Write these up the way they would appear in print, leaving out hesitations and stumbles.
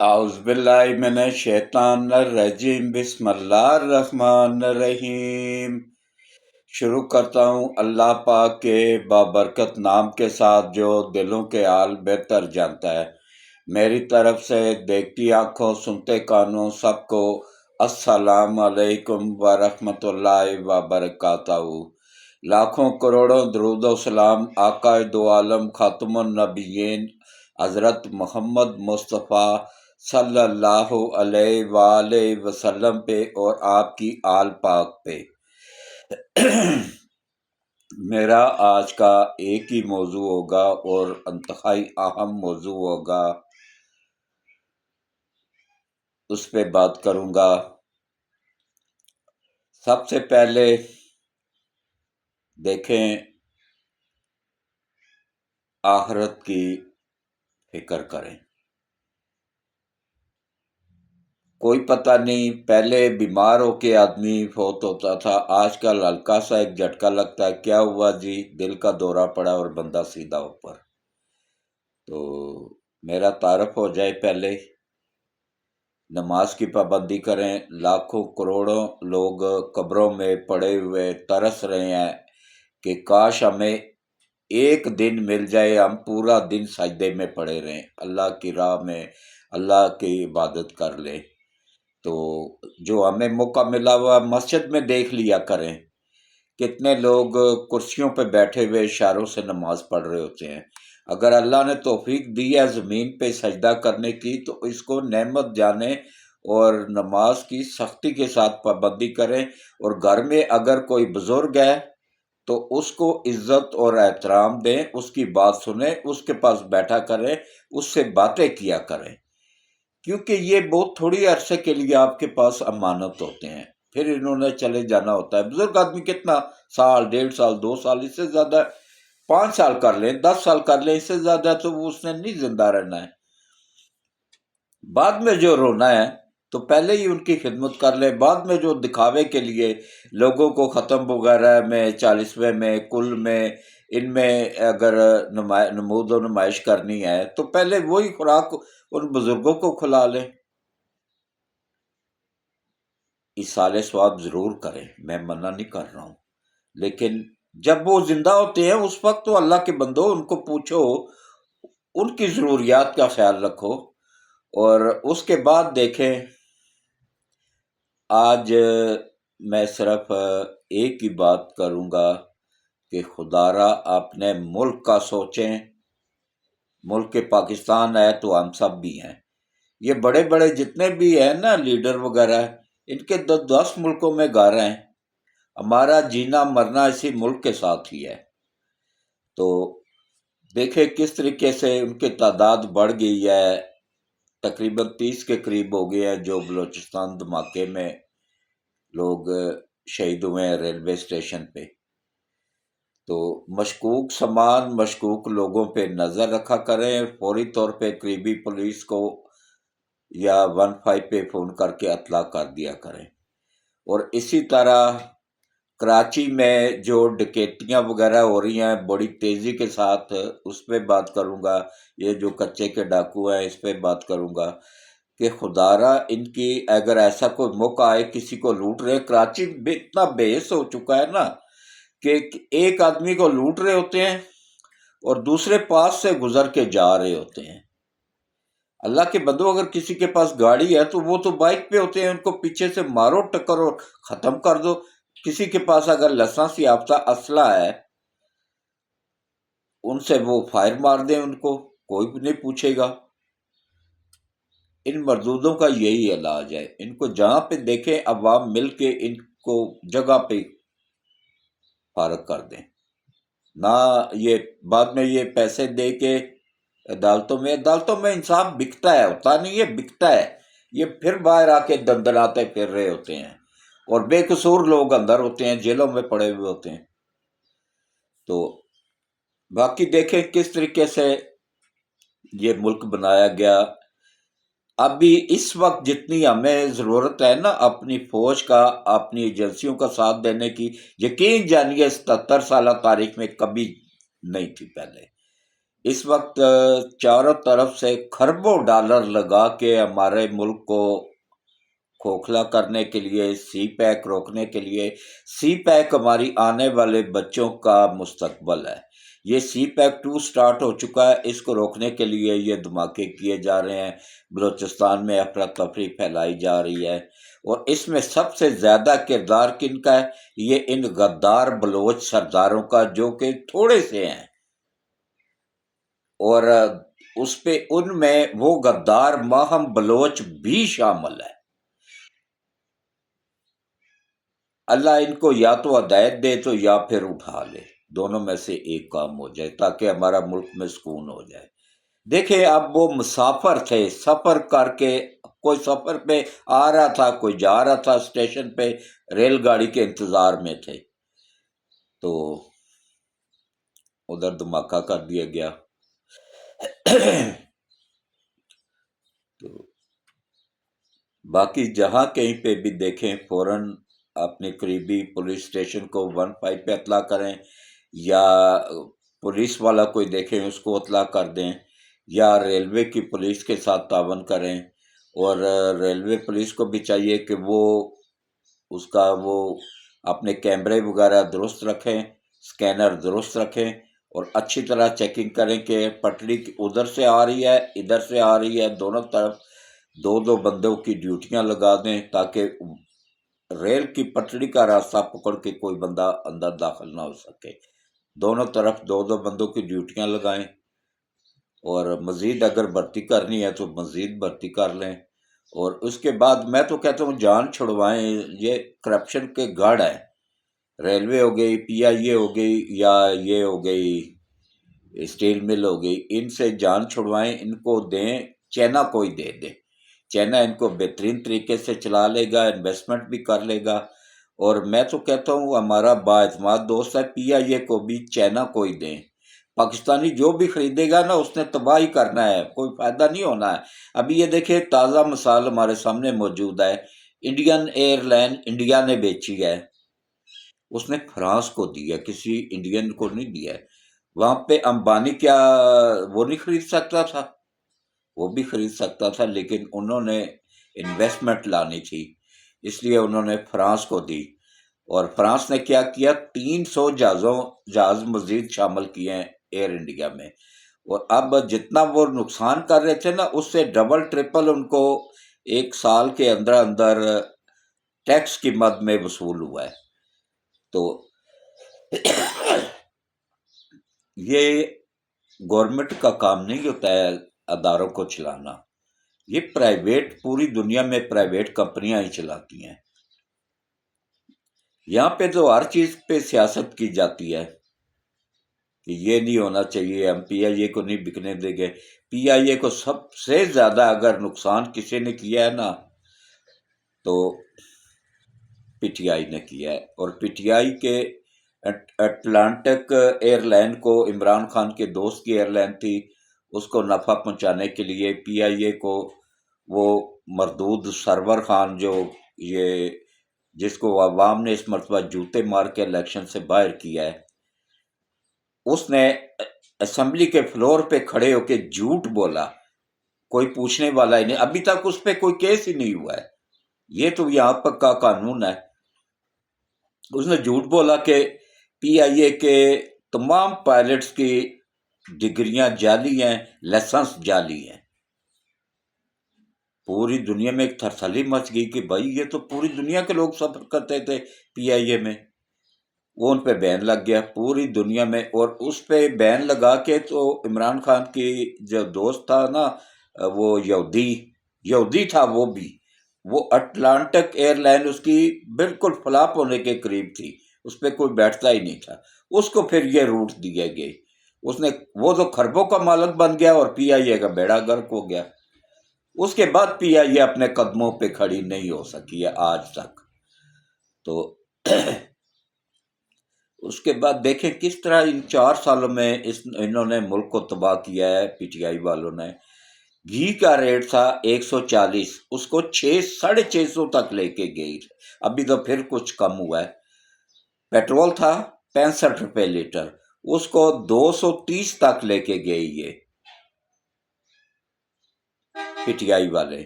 اعوذ باللہ من الشیطان الرجیم بسم اللہ الرحمن الرحیم۔ شروع کرتا ہوں اللہ پاک کے بابرکت نام کے ساتھ جو دلوں کے حال بہتر جانتا ہے۔ میری طرف سے دیکھتی آنکھوں سنتے کانوں سب کو السلام علیکم ورحمۃ اللہ وبرکاتہ۔ لاکھوں کروڑوں درود و سلام آقا دو عالم خاتم النبیین حضرت محمد مصطفیٰ صلی اللہ علیہ وآلہ وسلم پہ اور آپ کی آل پاک پہ۔ میرا آج کا ایک ہی موضوع ہوگا اور انتہائی اہم موضوع ہوگا، اس پہ بات کروں گا۔ سب سے پہلے دیکھیں، آخرت کی فکر کریں۔ کوئی پتہ نہیں، پہلے بیمار ہو کے آدمی فوت ہوتا تھا، آج کل ہلکا سا ایک جھٹکا لگتا ہے، کیا ہوا جی، دل کا دورہ پڑا اور بندہ سیدھا اوپر۔ تو میرا تعارف ہو جائے پہلے، نماز کی پابندی کریں۔ لاکھوں کروڑوں لوگ قبروں میں پڑے ہوئے ترس رہے ہیں کہ کاش ہمیں ایک دن مل جائے، ہم پورا دن سجدے میں پڑے رہیں، اللہ کی راہ میں اللہ کی عبادت کر لیں۔ تو جو ہمیں موقع ملا ہوا مسجد میں دیکھ لیا کریں، کتنے لوگ کرسیوں پہ بیٹھے ہوئے اشاروں سے نماز پڑھ رہے ہوتے ہیں۔ اگر اللہ نے توفیق دی ہے زمین پہ سجدہ کرنے کی تو اس کو نعمت جانیں اور نماز کی سختی کے ساتھ پابندی کریں، اور گھر میں اگر کوئی بزرگ ہے تو اس کو عزت اور احترام دیں، اس کی بات سنیں، اس کے پاس بیٹھا کریں، اس سے باتیں کیا کریں، کیونکہ یہ بہت تھوڑی عرصے کے لیے آپ کے پاس امانت ہوتے ہیں، پھر انہوں نے چلے جانا ہوتا ہے۔ بزرگ آدمی کتنا، سال، 1.5 سال، 2 سال، اس سے زیادہ 5 سال کر لیں، 10 سال کر لیں، اس سے زیادہ تو اس نے نہیں زندہ رہنا ہے۔ بعد میں جو رونا ہے تو پہلے ہی ان کی خدمت کر لیں۔ بعد میں جو دکھاوے کے لیے لوگوں کو ختم وغیرہ میں، 40ویں میں، کل میں، ان میں اگر نمود و نمائش کرنی ہے تو پہلے وہی خوراک ان بزرگوں کو کھلا لیں۔ ایصال ثواب ضرور کریں، میں منع نہیں کر رہا ہوں، لیکن جب وہ زندہ ہوتے ہیں اس وقت تو اللہ کے بندو ان کو پوچھو، ان کی ضروریات کا خیال رکھو۔ اور اس کے بعد دیکھیں، آج میں صرف ایک ہی بات کروں گا کہ خدا را اپنے ملک کا سوچیں۔ ملک پاکستان ہے تو ہم سب بھی ہیں، یہ بڑے بڑے جتنے بھی ہیں نا لیڈر وغیرہ، ان کے 10 ملکوں میں گھر ہیں، ہمارا جینا مرنا اسی ملک کے ساتھ ہی ہے۔ تو دیکھیں کس طریقے سے ان کی تعداد بڑھ گئی ہے، تقریباً 30 کے قریب ہو گئے ہیں جو بلوچستان دھماکے میں لوگ شہید ہوئے ہیں ریلوے اسٹیشن پہ۔ تو مشکوک سامان، مشکوک لوگوں پہ نظر رکھا کریں، فوری طور پہ قریبی پولیس کو یا 15 پہ فون کر کے اطلاع کر دیا کریں۔ اور اسی طرح کراچی میں جو ڈکیتیاں وغیرہ ہو رہی ہیں بڑی تیزی کے ساتھ، اس پہ بات کروں گا۔ یہ جو کچے کے ڈاکو ہیں اس پہ بات کروں گا کہ خدا را ان کی اگر ایسا کوئی موقع آئے کسی کو لوٹ رہے، کراچی اتنا بےحس ہو چکا ہے نا کہ ایک آدمی کو لوٹ رہے ہوتے ہیں اور دوسرے پاس سے گزر کے جا رہے ہوتے ہیں۔ اللہ کے بندو، اگر کسی کے پاس گاڑی ہے تو وہ تو بائک پہ ہوتے ہیں، ان کو پیچھے سے مارو ٹکر اور ختم کر دو۔ کسی کے پاس اگر لائسنس یافتہ اسلحہ ہے ان سے وہ فائر مار دیں، ان کو کوئی بھی نہیں پوچھے گا۔ ان مردودوں کا یہی علاج ہے، ان کو جہاں پہ دیکھیں عوام مل کے ان کو جگہ پہ فارغ کر دیں، نہ یہ بعد میں یہ پیسے دے کے عدالتوں میں انصاف بکتا ہے، ہوتا نہیں ہے، بکتا ہے۔ یہ پھر باہر آ کے دندناتے پھر رہے ہوتے ہیں اور بے قصور لوگ اندر ہوتے ہیں، جیلوں میں پڑے ہوئے ہوتے ہیں۔ تو باقی دیکھیں کس طریقے سے یہ ملک بنایا گیا۔ ابھی اس وقت جتنی ہمیں ضرورت ہے نا اپنی فوج کا، اپنی ایجنسیوں کا ساتھ دینے کی، یقین جانیے 77 سالہ تاریخ میں کبھی نہیں تھی پہلے۔ اس وقت چاروں طرف سے خربوں ڈالر لگا کے ہمارے ملک کو کھوکھلا کرنے کے لیے، سی پیک روکنے کے لیے، سی پیک ہماری آنے والے بچوں کا مستقبل ہے۔ یہ سی پیک 2 سٹارٹ ہو چکا ہے، اس کو روکنے کے لیے یہ دھماکے کیے جا رہے ہیں، بلوچستان میں افراتفری پھیلائی جا رہی ہے، اور اس میں سب سے زیادہ کردار کن کا ہے؟ یہ ان غدار بلوچ سرداروں کا، جو کہ تھوڑے سے ہیں، اور اس پہ ان میں وہ غدار ماہم بلوچ بھی شامل ہے۔ اللہ ان کو یا تو ہدایت دے تو یا پھر اٹھا لے، دونوں میں سے ایک کام ہو جائے تاکہ ہمارا ملک میں سکون ہو جائے۔ دیکھیں، اب وہ مسافر تھے، سفر کر کے، کوئی سفر پہ آ رہا تھا، کوئی جا رہا تھا اسٹیشن پہ، ریل گاڑی کے انتظار میں تھے، تو ادھر دھماکہ کر دیا گیا۔ تو باقی جہاں کہیں پہ بھی دیکھیں، فوراً اپنے قریبی پولیس اسٹیشن کو 15 پہ اطلاع کریں، یا پولیس والا کوئی دیکھیں اس کو اطلاع کر دیں، یا ریلوے کی پولیس کے ساتھ تعاون کریں، اور ریلوے پولیس کو بھی چاہیے کہ وہ اس کا وہ اپنے کیمرے وغیرہ درست رکھیں، سکینر درست رکھیں، اور اچھی طرح چیکنگ کریں کہ پٹری ادھر سے آ رہی ہے، ادھر سے آ رہی ہے، دونوں طرف دو دو بندوں کی ڈیوٹیاں لگا دیں تاکہ ریل کی پٹڑی کا راستہ پکڑ کے کوئی بندہ اندر داخل نہ ہو سکے۔ دونوں طرف دو دو بندوں کی ڈیوٹیاں لگائیں، اور مزید اگر بھرتی کرنی ہے تو مزید بھرتی کر لیں، اور اس کے بعد میں تو کہتا ہوں جان چھڑوائیں۔ یہ کرپشن کے گڑھ ہیں، ریلوے ہو گئی، پی آئی اے ہو گئی، یا یہ ہو گئی اسٹیل مل ہو گئی، ان سے جان چھڑوائیں، ان کو دیں، چائنا کو ہی دے دیں، چائنا ان کو بہترین طریقے سے چلا لے گا، انویسٹمنٹ بھی کر لے گا۔ اور میں تو کہتا ہوں ہمارا بااعتماد دوست ہے، پی آئی اے کو بھی چائنا کو ہی دیں۔ پاکستانی جو بھی خریدے گا نا، اس نے تباہی کرنا ہے، کوئی فائدہ نہیں ہونا ہے۔ ابھی یہ دیکھیں، تازہ مثال ہمارے سامنے موجود ہے، انڈین ایئر لائن انڈیا نے بیچی ہے، اس نے فرانس کو دی ہے، کسی انڈین کو نہیں دیا ہے۔ وہاں پہ امبانی کیا وہ نہیں خرید سکتا تھا؟ وہ بھی خرید سکتا تھا، لیکن انہوں نے انویسٹمنٹ لانی تھی، اس لیے انہوں نے فرانس کو دی، اور فرانس نے کیا کیا، 300 جہاز مزید شامل کیے ہیں ایئر انڈیا میں، اور اب جتنا وہ نقصان کر رہے تھے نا، اس سے ڈبل ٹرپل ان کو ایک سال کے اندر اندر ٹیکس کی مد میں وصول ہوا ہے۔ تو یہ گورنمنٹ کا کام نہیں ہوتا ہے اداروں کو چلانا، یہ پرائیویٹ، پوری دنیا میں پرائیویٹ کمپنیاں ہی چلاتی ہیں۔ یہاں پہ تو ہر چیز پہ سیاست کی جاتی ہے کہ یہ نہیں ہونا چاہیے، ہم پی آئی اے کو نہیں بکنے دیں گے۔ پی آئی اے کو سب سے زیادہ اگر نقصان کسی نے کیا ہے نا، تو پی ٹی آئی نے کیا ہے، اور پی ٹی آئی کے اٹلانٹک ایئر لائن کو، عمران خان کے دوست کی ایئر لائن تھی، اس کو نفع پہنچانے کے لیے پی آئی اے کو وہ مردود سرور خان، جو یہ جس کو عوام نے اس مرتبہ جوتے مار کے الیکشن سے باہر کیا ہے، اس نے اسمبلی کے فلور پہ کھڑے ہو کے جھوٹ بولا، کوئی پوچھنے والا ہی نہیں، ابھی تک اس پہ کوئی کیس ہی نہیں ہوا ہے۔ یہ تو یہاں پر کا قانون ہے۔ اس نے جھوٹ بولا کہ پی آئی اے کے تمام پائلٹس کی ڈگریاں جعلی ہیں، لائسنس جعلی ہیں۔ پوری دنیا میں ایک تھرتھلی مچ گئی کہ بھائی یہ تو پوری دنیا کے لوگ سفر کرتے تھے پی آئی اے میں، وہ ان پہ بین لگ گیا پوری دنیا میں، اور اس پہ بین لگا کے تو عمران خان کی جو دوست تھا نا، وہ یہودی تھا، وہ بھی، وہ اٹلانٹک ایئر لائن اس کی بالکل فلاپ ہونے کے قریب تھی، اس پہ کوئی بیٹھتا ہی نہیں تھا، اس کو پھر یہ روٹ دیے گئے، اس نے، وہ تو خربوں کا مالک بن گیا، اور پی آئی اے کا بیڑا غرق ہو گیا۔ اس کے بعد پی آئی اے اپنے قدموں پہ کھڑی نہیں ہو سکی ہے آج تک۔ تو اس کے بعد دیکھیں کس طرح ان 4 سالوں میں انہوں نے ملک کو تباہ کیا ہے، پی ٹی آئی والوں نے۔ گھی کا ریٹ تھا 140، اس کو 600-650 تک لے کے گئی، ابھی تو پھر کچھ کم ہوا ہے۔ پیٹرول تھا 65 روپے لیٹر، اس کو 230 تک لے کے گئے یہ پی ٹی آئی والے.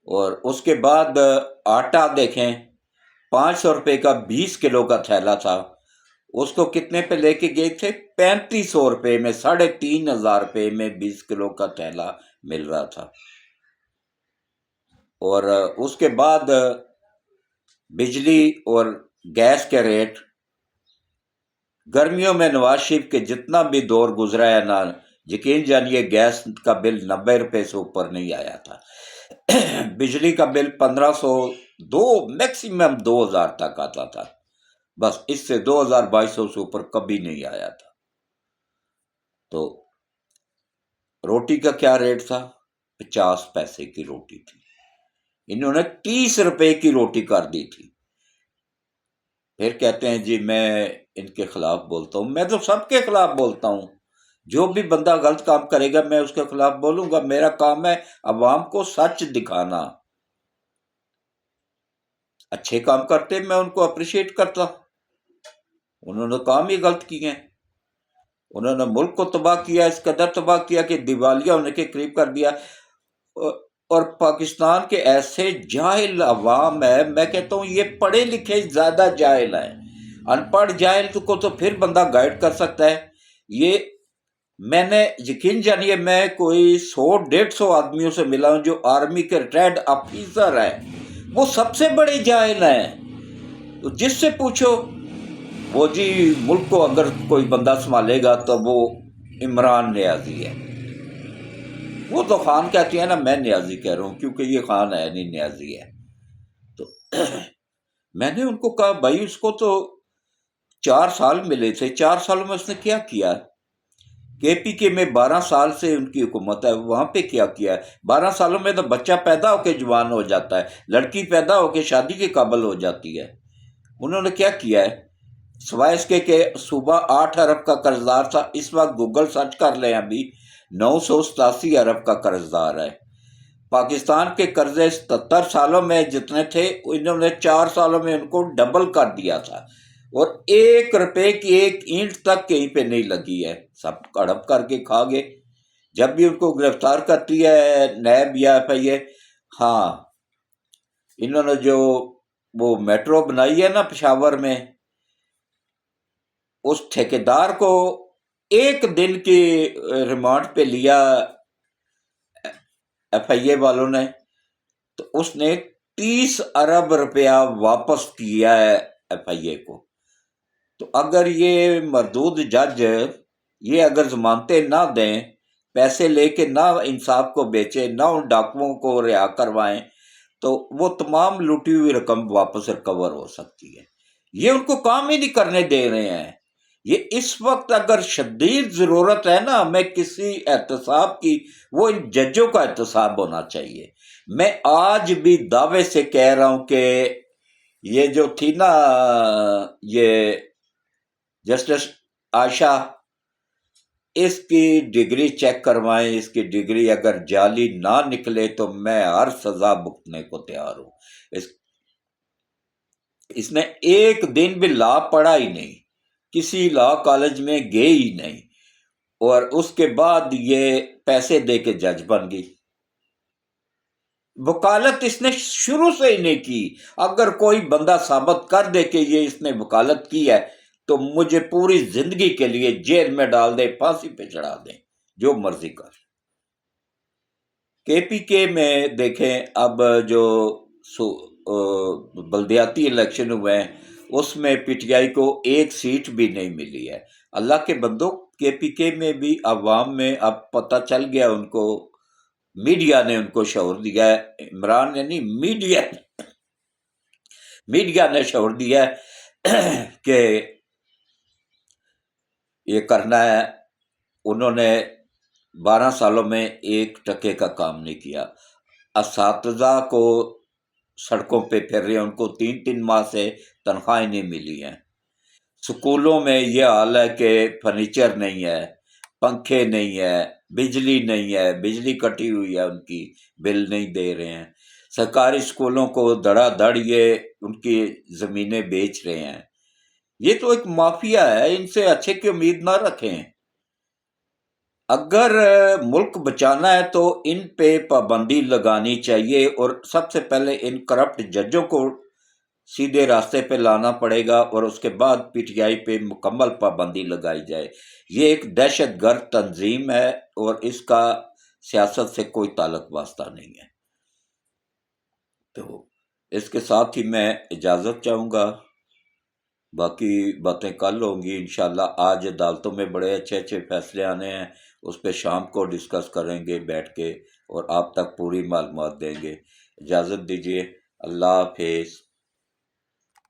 اور اس کے بعد آٹا دیکھیں، 500 روپے کا 20 کلو کا تھیلا تھا، اس کو کتنے پہ لے کے گئے تھے؟ 3500 روپے میں، 3500 روپے میں 20 کلو کا تھیلا مل رہا تھا. اور اس کے بعد بجلی اور گیس کے ریٹ، گرمیوں میں نواز شریف کے جتنا بھی دور گزرا ہے نا، یقین جانیے گیس کا بل 90 روپے سے اوپر نہیں آیا تھا. بجلی کا بل 1500، میکسیمم 2000 تک آتا تھا، بس اس سے 2200 سے اوپر کبھی نہیں آیا تھا. تو روٹی کا کیا ریٹ تھا؟ 50 پیسے کی روٹی تھی، انہوں نے 30 روپے کی روٹی کر دی تھی. پھر کہتے ہیں جی میں ان کے خلاف بولتا ہوں. میں تو سب کے خلاف بولتا ہوں، جو بھی بندہ غلط کام کرے گا میں اس کے خلاف بولوں گا. میرا کام ہے عوام کو سچ دکھانا. اچھے کام کرتے میں ان کو اپریشیٹ کرتا، انہوں نے کام ہی غلط کیے ہیں. انہوں نے ملک کو تباہ کیا، اس قدر تباہ کیا کہ دیوالیہ ہونے کے قریب کر دیا. اور پاکستان کے ایسے جاہل عوام ہے، میں کہتا ہوں یہ پڑھے لکھے زیادہ جاہل ہیں. ان پڑھ جاہل کو تو پھر بندہ گائیڈ کر سکتا ہے. یہ میں نے یقین جانیے میں کوئی 100-150 آدمیوں سے ملا ہوں جو آرمی کے ریٹائرڈ آفیسر ہیں، وہ سب سے بڑے جاہل ہیں. تو جس سے پوچھو وہ جی ملک کو اگر کوئی بندہ سنبھالے گا تو وہ عمران نیازی ہے. وہ تو خان کہتی ہے نا، میں نیازی کہہ رہا ہوں کیونکہ یہ خان ہے نہیں نیازی ہے. تو میں نے ان کو کہا بھائی اس کو تو 4 سال ملے تھے، 4 سالوں میں اس نے کیا کیا؟ کے پی کے میں 12 سال سے ان کی حکومت ہے، وہاں پہ کیا کیا ہے؟ 12 سالوں میں تو بچہ پیدا ہو کے جوان ہو جاتا ہے، لڑکی پیدا ہو کے شادی کے قابل ہو جاتی ہے. انہوں نے کیا کیا ہے سوائے اس کے کہ صوبہ 8 ارب کا قرض دار تھا، اس وقت گوگل سرچ کر لیں ابھی 987 ارب کا قرض دار ہے. پاکستان کے قرضے 77 سالوں میں جتنے تھے انہوں نے 4 سالوں میں ان کو ڈبل کر دیا تھا، اور 1 روپے کی 1 اینٹ تک کہیں پہ نہیں لگی ہے، سب ہڑپ کر کے کھا گئے. جب بھی ان کو گرفتار کرتی ہے نیب یا ایف آئی اے، ہاں انہوں نے جو وہ میٹرو بنائی ہے نا پشاور میں، اس ٹھیکیدار کو 1 دن کی ریمانڈ پہ لیا ایف آئی اے والوں نے، تو اس نے 30 ارب روپیہ واپس کیا ہے ایف آئی اے کو. تو اگر یہ مردود جج یہ اگر ضمانتیں نہ دیں، پیسے لے کے نہ انصاف کو بیچے، نہ ان ڈاکوؤں کو رہا کروائیں، تو وہ تمام لوٹی ہوئی رقم واپس ریکور ہو سکتی ہے. یہ ان کو کام ہی نہیں کرنے دے رہے ہیں. یہ اس وقت اگر شدید ضرورت ہے نا ہمیں کسی احتساب کی، وہ ان ججوں کا احتساب ہونا چاہیے. میں آج بھی دعوے سے کہہ رہا ہوں کہ یہ جو تھی نا یہ جسٹس عائشہ، اس کی ڈگری چیک کروائیں. اس کی ڈگری اگر جعلی نہ نکلے تو میں ہر سزا بھگتنے کو تیار ہوں. اس نے 1 دن بھی لا پڑھا ہی نہیں، کسی لا کالج میں گئے ہی نہیں، اور اس کے بعد یہ پیسے دے کے جج بن گئی. وکالت اس نے شروع سے ہی نہیں کی. اگر کوئی بندہ ثابت کر دے کہ یہ اس نے وکالت کی ہے تو مجھے پوری زندگی کے لیے جیل میں ڈال دے، پھانسی پہ چڑھا دیں، جو مرضی کر. کے پی کے میں دیکھیں اب جو بلدیاتی الیکشن ہوئے ہیں اس میں پی ٹی آئی کو 1 سیٹ بھی نہیں ملی ہے. اللہ کے بندوں، کے پی کے میں بھی عوام میں اب پتہ چل گیا، ان کو میڈیا نے ان کو شعور دیا ہے. عمران یعنی میڈیا نے شعور دیا ہے کہ یہ کرنا ہے. انہوں نے 12 سالوں میں 1 ٹکے کا کام نہیں کیا. اساتذہ کو سڑکوں پہ پھر رہے ہیں، ان کو 3 ماہ سے تنخواہیں نہیں ملی ہیں. سکولوں میں یہ حال ہے کہ فرنیچر نہیں ہے، پنکھے نہیں ہے، بجلی نہیں ہے، بجلی کٹی ہوئی ہے، ان کی بل نہیں دے رہے ہیں. سرکاری سکولوں کو دھڑا دھڑ یہ ان کی زمینیں بیچ رہے ہیں. یہ تو ایک مافیا ہے، ان سے اچھے کی امید نہ رکھیں۔ اگر ملک بچانا ہے تو ان پہ پابندی لگانی چاہیے، اور سب سے پہلے ان کرپٹ ججوں کو سیدھے راستے پہ لانا پڑے گا، اور اس کے بعد پی ٹی آئی پہ مکمل پابندی لگائی جائے۔ یہ ایک دہشت گرد تنظیم ہے اور اس کا سیاست سے کوئی تعلق واسطہ نہیں ہے۔ تو اس کے ساتھ ہی میں اجازت چاہوں گا، باقی باتیں کل ہوں گی انشاءاللہ۔ آج عدالتوں میں بڑے اچھے اچھے فیصلے آنے ہیں، اس پہ شام کو ڈسکس کریں گے بیٹھ کے، اور آپ تک پوری معلومات دیں گے۔ اجازت دیجیے، اللہ حافظ۔